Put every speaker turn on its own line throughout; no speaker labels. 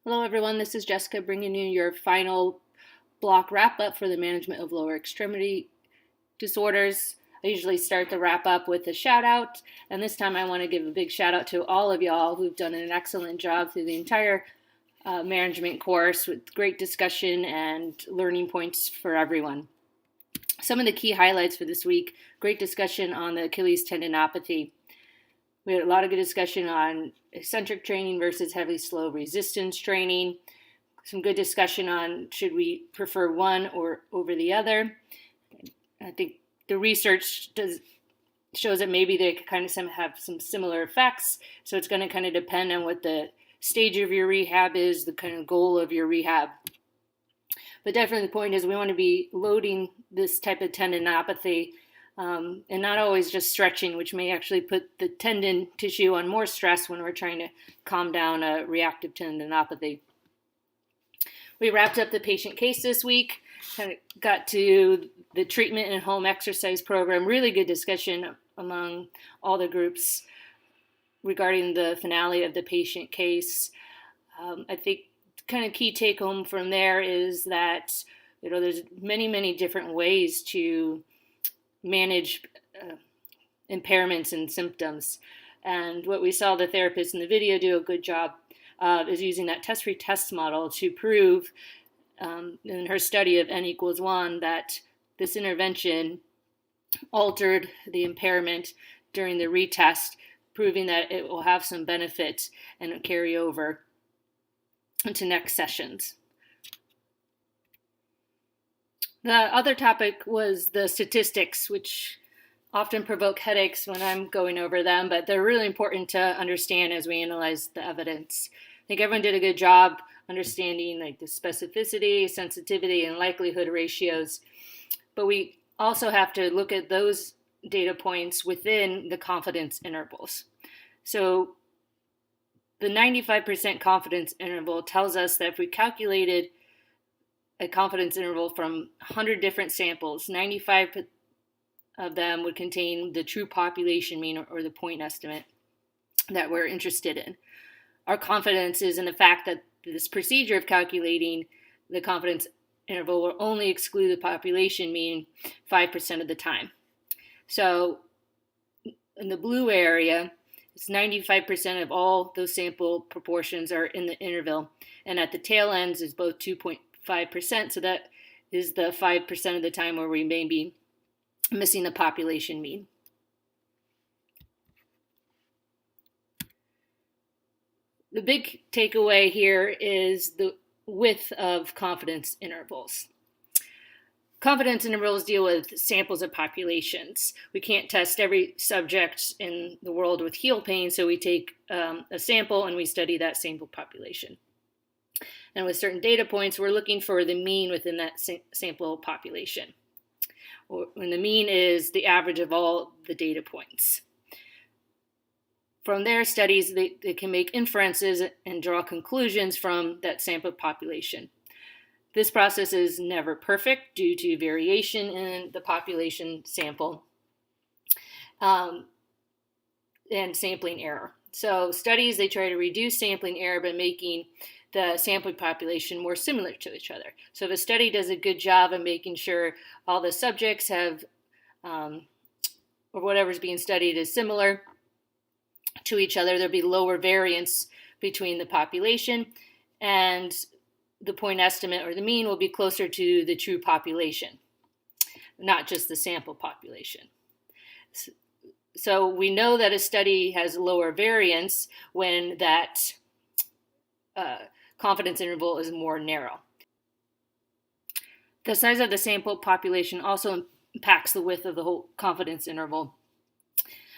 Hello everyone, this is Jessica bringing you your final block wrap up for the management of lower extremity disorders. I usually start the wrap up with a shout out, and this time I want to give a big shout out to all of y'all who've done an excellent job through the entire management course with great discussion and learning points for everyone. Some of the key highlights for this week: great discussion on the Achilles tendinopathy. We had a lot of good discussion on eccentric training versus heavy slow resistance training. Some good discussion on should we prefer one or over the other. I think the research shows that maybe they kind of have some similar effects. So it's going to kind of depend on what the stage of your rehab is, the kind of goal of your rehab. But definitely the point is we want to be loading this type of tendinopathy and not always just stretching, which may actually put the tendon tissue on more stress when we're trying to calm down a reactive tendinopathy. We wrapped up the patient case this week, kind of got to the treatment and home exercise program. Really good discussion among all the groups regarding the finale of the patient case. I think kind of key take home from there is that there's many different ways to manage impairments and symptoms. And what we saw the therapist in the video do a good job of is using that test-retest model to prove in her study of N=1 that this intervention altered the impairment during the retest, proving that it will have some benefit and carry over into next sessions. The other topic was the statistics, which often provoke headaches when I'm going over them, but they're really important to understand as we analyze the evidence. I think everyone did a good job understanding the specificity, sensitivity, and likelihood ratios, but we also have to look at those data points within the confidence intervals. So the 95% confidence interval tells us that if we calculated a confidence interval from 100 different samples, 95 of them would contain the true population mean or the point estimate that we're interested in. Our confidence is in the fact that this procedure of calculating the confidence interval will only exclude the population mean 5% of the time. So in the blue area, it's 95% of all those sample proportions are in the interval, and at the tail ends is both 2.5%, so that is the 5% of the time where we may be missing the population mean. The big takeaway here is the width of confidence intervals. Confidence intervals deal with samples of populations. We can't test every subject in the world with heel pain, so we take a sample and we study that sample population. And with certain data points, we're looking for the mean within that sample population. When the mean is the average of all the data points. From their studies, they can make inferences and draw conclusions from that sample population. This process is never perfect due to variation in the population sample and sampling error. So studies, they try to reduce sampling error by making the sampling population more similar to each other. So if a study does a good job of making sure all the subjects have, or whatever's being studied is similar to each other, there'll be lower variance between the population, and the point estimate or the mean will be closer to the true population, not just the sample population. So we know that a study has lower variance when that confidence interval is more narrow. The size of the sample population also impacts the width of the whole confidence interval,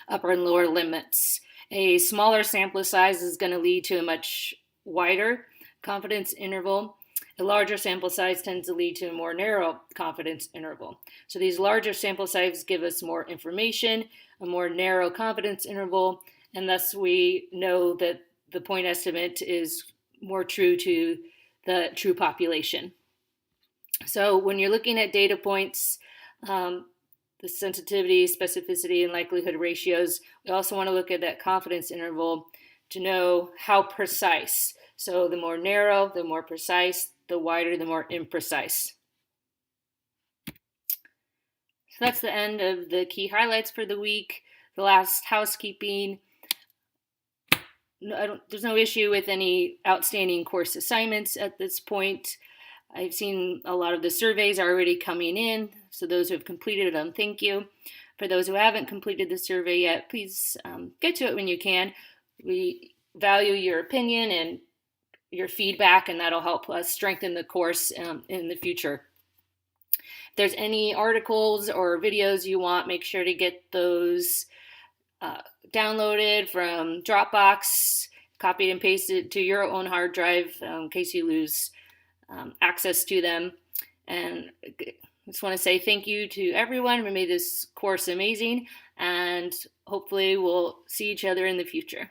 upper and lower limits. A smaller sample size is going to lead to a much wider confidence interval. A larger sample size tends to lead to a more narrow confidence interval. So these larger sample sizes give us more information, a more narrow confidence interval, and thus we know that the point estimate is more true to the true population. So when you're looking at data points, the sensitivity, specificity, and likelihood ratios, we also want to look at that confidence interval to know how precise. So the more narrow, the more precise, the wider, the more imprecise. So that's the end of the key highlights for the week. The last housekeeping. There's no issue with any outstanding course assignments at this point. I've seen a lot of the surveys already coming in, so those who have completed them, thank you. For those who haven't completed the survey yet, please get to it when you can. We value your opinion and your feedback, and that'll help us strengthen the course in the future. If there's any articles or videos you want, make sure to get those downloaded from Dropbox, copied and pasted to your own hard drive in case you lose access to them. And I just want to say thank you to everyone who made this course amazing, and hopefully we'll see each other in the future.